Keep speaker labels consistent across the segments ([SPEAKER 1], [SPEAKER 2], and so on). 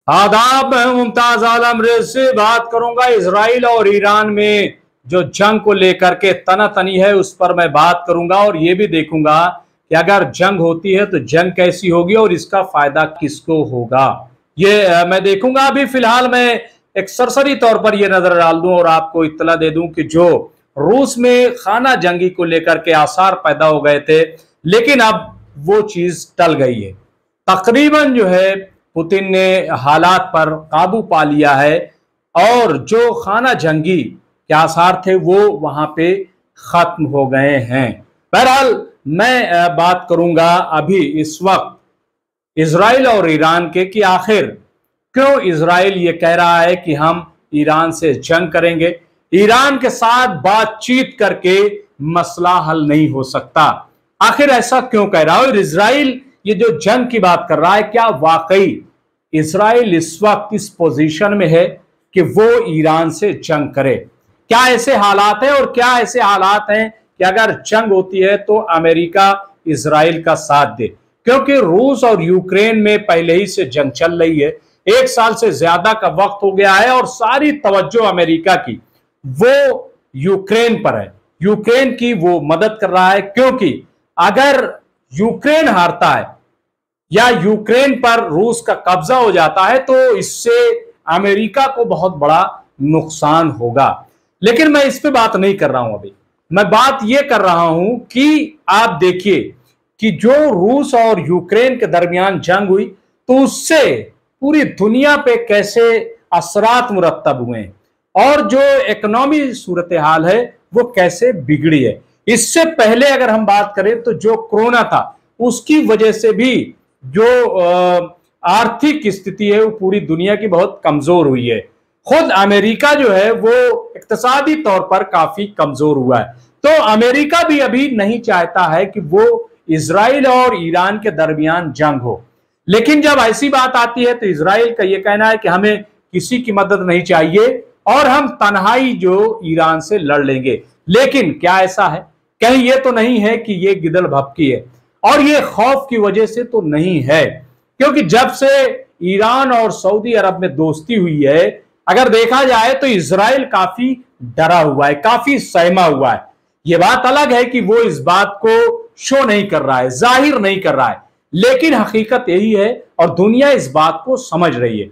[SPEAKER 1] आदाब, मैं मुमताज आलम रेज से बात करूंगा। इसराइल और ईरान में जो जंग को लेकर के तनातनी है उस पर मैं बात करूंगा और ये भी देखूंगा कि अगर जंग होती है तो जंग कैसी होगी और इसका फायदा किसको होगा। ये मैं देखूंगा। अभी फिलहाल मैं एक सरसरी तौर पर यह नजर डाल दूं और आपको इत्तला दे दूं कि जो रूस में खाना जंगी को लेकर के आसार पैदा हो गए थे, लेकिन अब वो चीज टल गई है। तकरीबन जो है पुतिन ने हालात पर काबू पा लिया है और जो खाना जंगी के आसार थे वो वहां पे खत्म हो गए हैं। बहरहाल मैं बात करूंगा अभी इस वक्त इसराइल और ईरान के कि आखिर क्यों इसराइल ये कह रहा है कि हम ईरान से जंग करेंगे, ईरान के साथ बातचीत करके मसला हल नहीं हो सकता। आखिर ऐसा क्यों कह रहा है और इसराइल ये जो जंग की बात कर रहा है, क्या वाकई इसराइल इस वक्त इस पोजीशन में है कि वो ईरान से जंग करे? क्या ऐसे हालात हैं और क्या ऐसे हालात हैं कि अगर जंग होती है तो अमेरिका इसराइल का साथ दे? क्योंकि रूस और यूक्रेन में पहले ही से जंग चल रही है, 1 साल से ज्यादा का वक्त हो गया है और सारी तवज्जो अमेरिका की वो यूक्रेन पर है। यूक्रेन की वो मदद कर रहा है, क्योंकि अगर यूक्रेन हारता है या यूक्रेन पर रूस का कब्जा हो जाता है तो इससे अमेरिका को बहुत बड़ा नुकसान होगा। लेकिन मैं इस पे बात नहीं कर रहा हूं। अभी मैं बात यह कर रहा हूं कि आप देखिए कि जो रूस और यूक्रेन के दरमियान जंग हुई तो उससे पूरी दुनिया पे कैसे असरात मुरत्तब हुए हैं और जो इकोनॉमी सूरत हाल है वो कैसे बिगड़ी है। इससे पहले अगर हम बात करें तो जो कोरोना था उसकी वजह से भी जो आर्थिक स्थिति है वो पूरी दुनिया की बहुत कमजोर हुई है। खुद अमेरिका जो है वो इक्तिसादी तौर पर काफी कमजोर हुआ है। तो अमेरिका भी अभी नहीं चाहता है कि वो इसराइल और ईरान के दरमियान जंग हो। लेकिन जब ऐसी बात आती है तो इसराइल का यह कहना है कि हमें किसी की मदद नहीं चाहिए और हम तन्हाई जो ईरान से लड़ लेंगे। लेकिन क्या ऐसा है? कहीं ये तो नहीं है कि ये गिदड़ भभकी है और ये खौफ की वजह से तो नहीं है, क्योंकि जब से ईरान और सऊदी अरब में दोस्ती हुई है, अगर देखा जाए तो इसराइल काफी डरा हुआ है, काफी सहमा हुआ है। यह बात अलग है कि वो इस बात को शो नहीं कर रहा है, जाहिर नहीं कर रहा है, लेकिन हकीकत यही है और दुनिया इस बात को समझ रही है।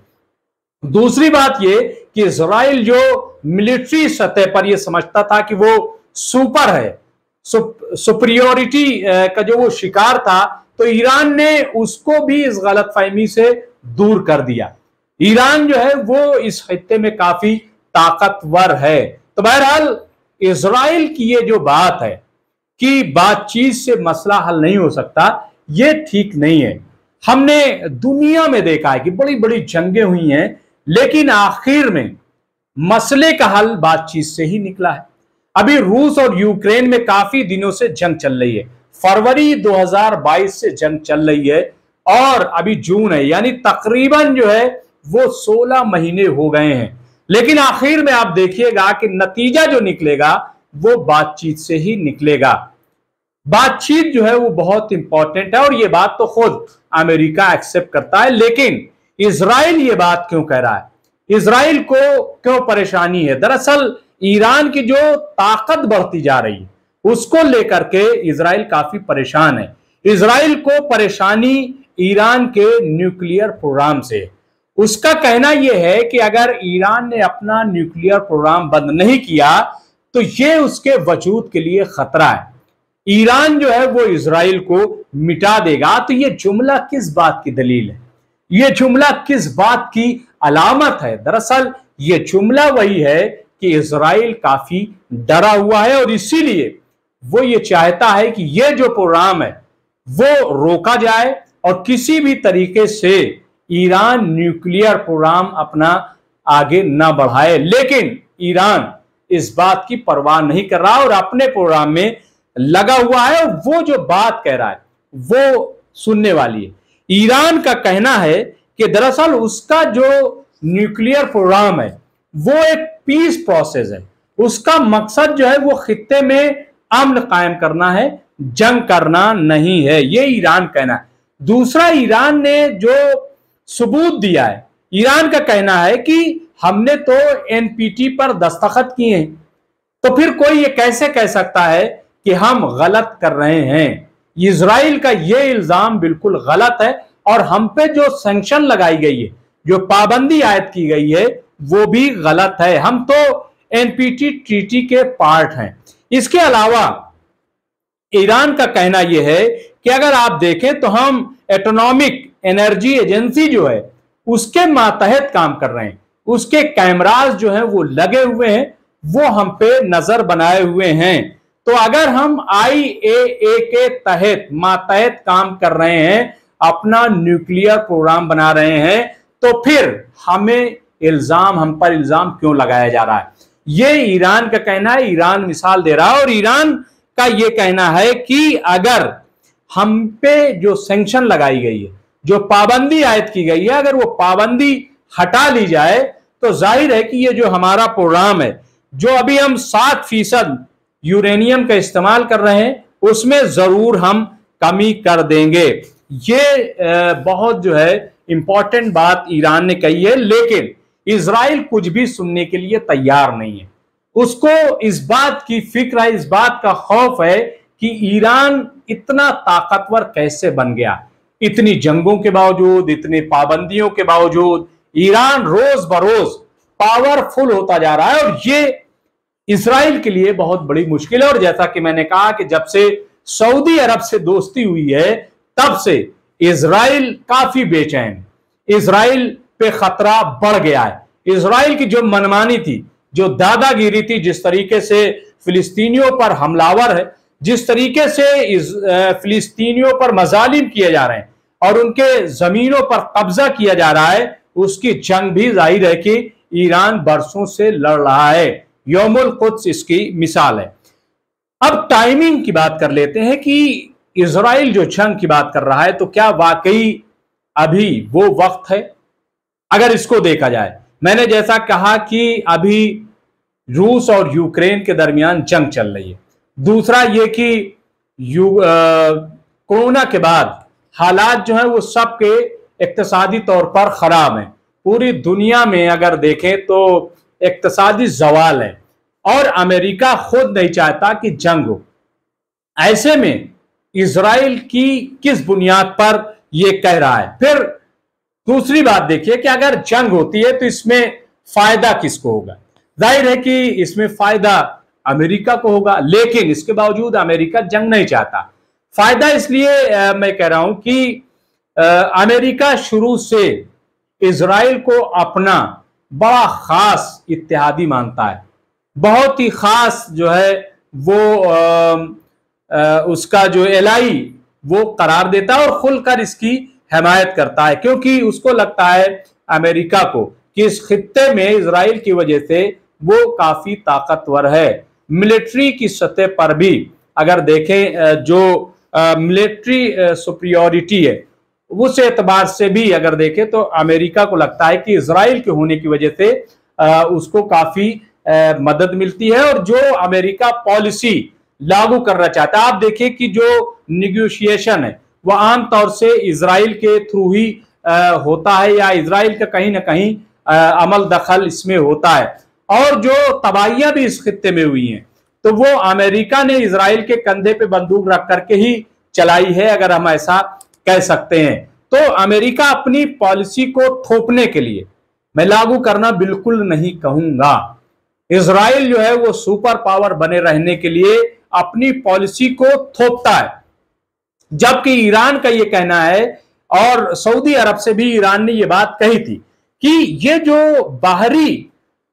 [SPEAKER 1] दूसरी बात यह कि इसराइल जो मिलिट्री सतह पर यह समझता था कि वो सुपर है, सुपरियोरिटी का जो वो शिकार था, तो ईरान ने उसको भी इस गलतफहमी से दूर कर दिया। ईरान जो है वो इस खित्ते में काफी ताकतवर है। तो बहरहाल इसराइल की ये जो बात है कि बातचीत से मसला हल नहीं हो सकता, ये ठीक नहीं है। हमने दुनिया में देखा है कि बड़ी बड़ी जंगें हुई हैं, लेकिन आखिर में मसले का हल बातचीत से ही निकला है। अभी रूस और यूक्रेन में काफी दिनों से जंग चल रही है। फरवरी 2022 से जंग चल रही है और अभी जून है, यानी तकरीबन जो है वो 16 महीने हो गए हैं। लेकिन आखिर में आप देखिएगा कि नतीजा जो निकलेगा वो बातचीत से ही निकलेगा। बातचीत जो है वो बहुत इंपॉर्टेंट है और ये बात तो खुद अमेरिका एक्सेप्ट करता है। लेकिन इसराइल ये बात क्यों कह रहा है? इसराइल को क्यों परेशानी है? दरअसल ईरान की जो ताकत बढ़ती जा रही है उसको लेकर के इसराइल काफी परेशान है। इसराइल को परेशानी ईरान के न्यूक्लियर प्रोग्राम से। उसका कहना यह है कि अगर ईरान ने अपना न्यूक्लियर प्रोग्राम बंद नहीं किया तो यह उसके वजूद के लिए खतरा है। ईरान जो है वो इसराइल को मिटा देगा। तो यह जुमला किस बात की दलील है? यह जुमला किस बात की अलामत है? दरअसल यह जुमला वही है कि इसराइल काफी डरा हुआ है और इसीलिए वो ये चाहता है कि ये जो प्रोग्राम है वो रोका जाए और किसी भी तरीके से ईरान न्यूक्लियर प्रोग्राम अपना आगे ना बढ़ाए। लेकिन ईरान इस बात की परवाह नहीं कर रहा और अपने प्रोग्राम में लगा हुआ है और वो जो बात कह रहा है वो सुनने वाली है। ईरान का कहना है कि दरअसल उसका जो न्यूक्लियर प्रोग्राम है वो एक पीस प्रोसेस है। उसका मकसद जो है वो खित्ते में अमन कायम करना है, जंग करना नहीं है, ये ईरान कहना है। दूसरा, ईरान ने जो सबूत दिया है ईरान का कहना है कि हमने तो एनपीटी पर दस्तखत किए हैं, तो फिर कोई ये कैसे कह सकता है कि हम गलत कर रहे हैं। इजराइल का ये इल्जाम बिल्कुल गलत है और हम पे जो सैंक्शन लगाई गई है, जो पाबंदी आयद की गई है, वो भी गलत है। हम तो एनपीटी ट्रीटी के पार्ट हैं। इसके अलावा ईरान का कहना यह है कि अगर आप देखें तो हम एटॉमिक एनर्जी एजेंसी जो है उसके मातहत काम कर रहे हैं, उसके कैमरास जो हैं वो लगे हुए हैं, वो हम पे नजर बनाए हुए हैं। तो अगर हम IAEA के तहत मातहत काम कर रहे हैं, अपना न्यूक्लियर प्रोग्राम बना रहे हैं, तो फिर हम पर इल्जाम क्यों लगाया जा रहा है? ये ईरान का कहना है। ईरान मिसाल दे रहा है और ईरान का ये कहना है कि अगर हम पे जो सैंक्शन लगाई गई है, जो पाबंदी आयद की गई है, अगर वो पाबंदी हटा ली जाए तो जाहिर है कि ये जो हमारा प्रोग्राम है, जो अभी हम 7% यूरेनियम का इस्तेमाल कर रहे हैं, उसमें जरूर हम कमी कर देंगे। ये बहुत जो है इंपॉर्टेंट बात ईरान ने कही है, लेकिन इजराइल कुछ भी सुनने के लिए तैयार नहीं है। उसको इस बात की फिक्र है, इस बात का खौफ है कि ईरान इतना ताकतवर कैसे बन गया। इतनी जंगों के बावजूद, इतनी पाबंदियों के बावजूद ईरान रोज बरोज पावरफुल होता जा रहा है और ये इजराइल के लिए बहुत बड़ी मुश्किल है। और जैसा कि मैंने कहा कि जब से सऊदी अरब से दोस्ती हुई है, तब से इजराइल काफी बेचैन, इजराइल पे खतरा बढ़ गया है। इजराइल की जो मनमानी थी, जो दादागिरी थी, जिस तरीके से फिलिस्तीनियों पर हमलावर है, जिस तरीके से फिलिस्तीनियों पर मजालिम किए जा रहे हैं और उनके जमीनों पर कब्जा किया जा रहा है, उसकी जंग भी जाहिर है कि ईरान बरसों से लड़ रहा है। यौमुल कुद्स इसकी मिसाल है। अब टाइमिंग की बात कर लेते हैं कि इजराइल जो जंग की बात कर रहा है, तो क्या वाकई अभी वो वक्त है? अगर इसको देखा जाए, मैंने जैसा कहा कि अभी रूस और यूक्रेन के दरमियान जंग चल रही है। दूसरा ये कि कोरोना के बाद हालात जो है वो सबके इक्तिसादी तौर पर खराब हैं। पूरी दुनिया में अगर देखें तो इक्तिसादी जवाल है और अमेरिका खुद नहीं चाहता कि जंग हो। ऐसे में इजराइल की किस बुनियाद पर यह कह रहा है? फिर दूसरी बात देखिए कि अगर जंग होती है तो इसमें फायदा किसको होगा? जाहिर है कि इसमें फायदा अमेरिका को होगा, लेकिन इसके बावजूद अमेरिका जंग नहीं चाहता। फायदा इसलिए मैं कह रहा हूं कि अमेरिका शुरू से इजराइल को अपना बड़ा खास इत्तेहादी मानता है, बहुत ही खास जो है वो उसका जो एलाई वो करार देता है और खुलकर इसकी हिमायत करता है, क्योंकि उसको लगता है अमेरिका को कि इस खित्ते में इजराइल की वजह से वो काफी ताकतवर है। मिलिट्री की सतह पर भी अगर देखें, जो मिलिट्री सुपीरियरिटी है, उस एतबार से भी अगर देखें तो अमेरिका को लगता है कि इजराइल के होने की वजह से उसको काफी मदद मिलती है और जो अमेरिका पॉलिसी लागू करना चाहता है। आप देखिए कि जो निगोशिएशन है वह आमतौर से इजराइल के थ्रू ही होता है या इजराइल का कहीं ना कहीं अमल दखल इसमें होता है, और जो तबाहियां भी इस खित्ते में हुई हैं तो वो अमेरिका ने इजराइल के कंधे पे बंदूक रख करके ही चलाई है, अगर हम ऐसा कह सकते हैं। तो अमेरिका अपनी पॉलिसी को थोपने के लिए, मैं लागू करना बिल्कुल नहीं कहूंगा, इजराइल जो है वो सुपर पावर बने रहने के लिए अपनी पॉलिसी को थोपता है। जबकि ईरान का ये कहना है, और सऊदी अरब से भी ईरान ने ये बात कही थी कि ये जो बाहरी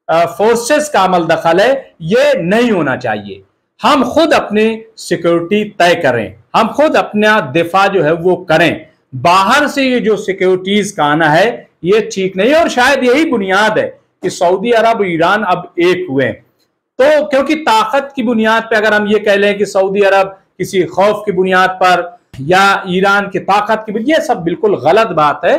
[SPEAKER 1] फोर्सेस का अमल दखल है ये नहीं होना चाहिए, हम खुद अपने सिक्योरिटी तय करें, हम खुद अपना दिफा जो है वो करें, बाहर से ये जो सिक्योरिटीज का आना है ये ठीक नहीं है। और शायद यही बुनियाद है कि सऊदी अरब और ईरान अब एक हुए। तो क्योंकि ताकत की बुनियाद पर अगर हम ये कह लें कि सऊदी अरब किसी खौफ की बुनियाद पर या ईरान की ताकत की, ये सब बिल्कुल गलत बात है।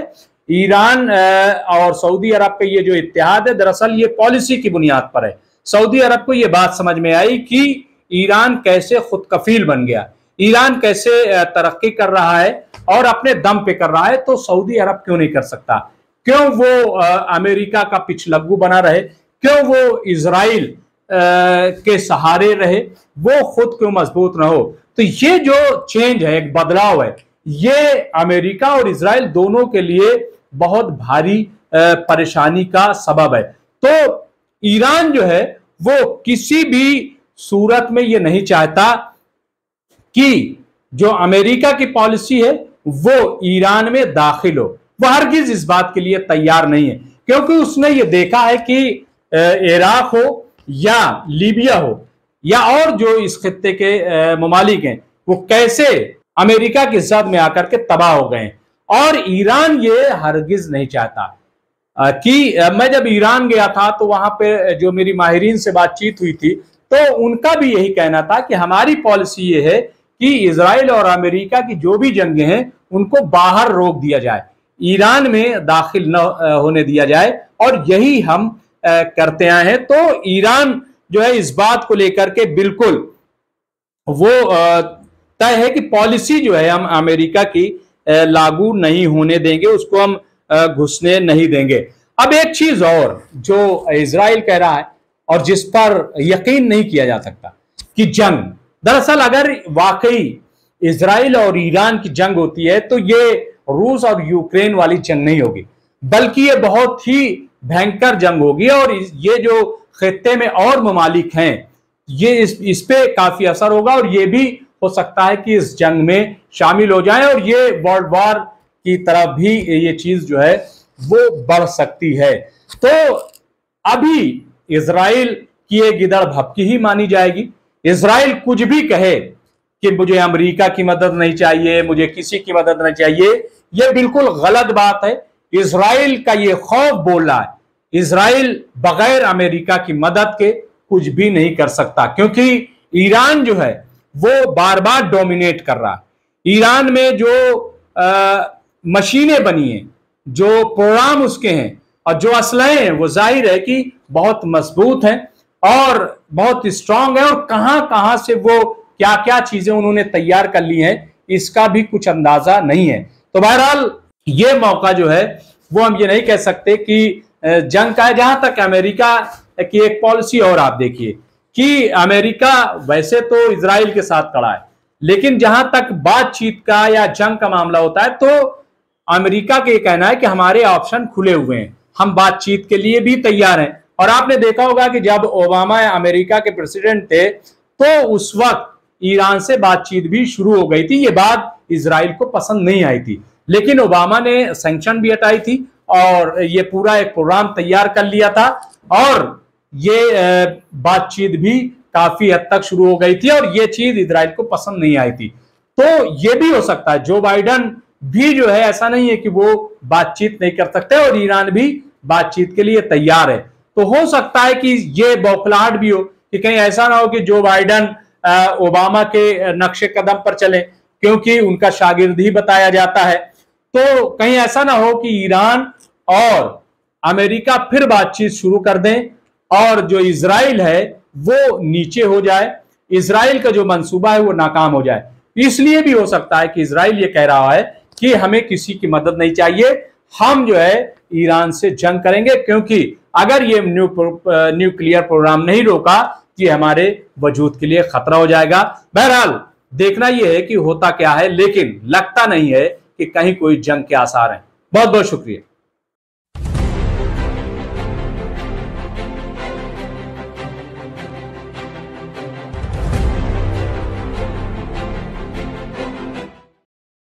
[SPEAKER 1] ईरान और सऊदी अरब का ये जो इत्तेहाद है दरअसल ये पॉलिसी की बुनियाद पर है। सऊदी अरब को ये बात समझ में आई कि ईरान कैसे खुद कफील बन गया, ईरान कैसे तरक्की कर रहा है और अपने दम पे कर रहा है, तो सऊदी अरब क्यों नहीं कर सकता। क्यों वो अमेरिका का पिछलग्गू बना रहे, क्यों वो इजराइल के सहारे रहे, वो खुद क्यों मजबूत ना हो। तो ये जो चेंज है, एक बदलाव है, ये अमेरिका और इजराइल दोनों के लिए बहुत भारी परेशानी का सबब है। तो ईरान जो है वो किसी भी सूरत में ये नहीं चाहता कि जो अमेरिका की पॉलिसी है वो ईरान में दाखिल हो। वह हरगिज इस बात के लिए तैयार नहीं है, क्योंकि उसने ये देखा है कि इराक हो या लीबिया हो या और जो इस खित्ते के ममालिक हैं, वो कैसे अमेरिका की जद में आकर के तबाह हो गए। और ईरान ये हरगिज नहीं चाहता कि मैं जब ईरान गया था तो वहां पे जो मेरी माहिरीन से बातचीत हुई थी, तो उनका भी यही कहना था कि हमारी पॉलिसी ये है कि इजराइल और अमेरिका की जो भी जंगें हैं उनको बाहर रोक दिया जाए, ईरान में दाखिल न होने दिया जाए, और यही हम करते आए हैं। तो ईरान जो है इस बात को लेकर के बिल्कुल वो तय है कि पॉलिसी जो है हम अमेरिका की लागू नहीं होने देंगे, उसको हम घुसने नहीं देंगे। अब एक चीज और जो इजराइल कह रहा है और जिस पर यकीन नहीं किया जा सकता कि जंग, दरअसल अगर वाकई इजराइल और ईरान की जंग होती है तो ये रूस और यूक्रेन वाली जंग नहीं होगी, बल्कि ये बहुत ही भयंकर जंग होगी। और ये जो खित्ते में और ममालिक हैं, ये इस पे काफी असर होगा, और ये भी हो सकता है कि इस जंग में शामिल हो जाए, और ये वर्ल्ड वॉर की तरफ भी ये चीज जो है वो बढ़ सकती है। तो अभी इजराइल की ये गिदड़ भपकी ही मानी जाएगी। इजराइल कुछ भी कहे कि मुझे अमेरिका की मदद नहीं चाहिए, मुझे किसी की मदद नहीं चाहिए, ये बिल्कुल गलत बात है। इजराइल का ये खौफ बोल रहा है, इजराइल बगैर अमेरिका की मदद के कुछ भी नहीं कर सकता, क्योंकि ईरान जो है वो बार बार डोमिनेट कर रहा है। ईरान में जो मशीनें बनी हैं, जो प्रोग्राम उसके हैं और जो असलहे हैं, वो जाहिर है कि बहुत मजबूत हैं और बहुत स्ट्रांग है, और कहां कहां से वो क्या क्या चीजें उन्होंने तैयार कर ली हैं इसका भी कुछ अंदाजा नहीं है। तो बहरहाल ये मौका जो है वो हम ये नहीं कह सकते कि जंग का है। जहां तक अमेरिका की एक पॉलिसी, और आप देखिए कि अमेरिका वैसे तो इजराइल के साथ खड़ा है, लेकिन जहां तक बातचीत का या जंग का मामला होता है तो अमेरिका का ये कहना है कि हमारे ऑप्शन खुले हुए हैं, हम बातचीत के लिए भी तैयार हैं। और आपने देखा होगा कि जब ओबामा अमेरिका के प्रेसिडेंट थे तो उस वक्त ईरान से बातचीत भी शुरू हो गई थी। ये बात इजराइल को पसंद नहीं आई थी, लेकिन ओबामा ने सैंक्शन भी हटाई थी और ये पूरा एक प्रोग्राम तैयार कर लिया था, और ये बातचीत भी काफी हद तक शुरू हो गई थी, और ये चीज इजराइल को पसंद नहीं आई थी। तो ये भी हो सकता है जो बाइडन भी जो है, ऐसा नहीं है कि वो बातचीत नहीं कर सकते, और ईरान भी बातचीत के लिए तैयार है। तो हो सकता है कि ये बौखलाहट भी हो कि कहीं ऐसा ना हो कि जो बाइडन ओबामा के नक्शे कदम पर चले, क्योंकि उनका शागिर्द ही बताया जाता है। तो कहीं ऐसा ना हो कि ईरान और अमेरिका फिर बातचीत शुरू कर दें और जो इजराइल है वो नीचे हो जाए, इजराइल का जो मंसूबा है वो नाकाम हो जाए। इसलिए भी हो सकता है कि इजराइल ये कह रहा है कि हमें किसी की मदद नहीं चाहिए, हम जो है ईरान से जंग करेंगे, क्योंकि अगर ये न्यूक्लियर प्रोग्राम नहीं रोका कि हमारे वजूद के लिए खतरा हो जाएगा। बहरहाल देखना यह है कि होता क्या है, लेकिन लगता नहीं है कि कहीं कोई जंग के आसार हैं। बहुत बहुत शुक्रिया।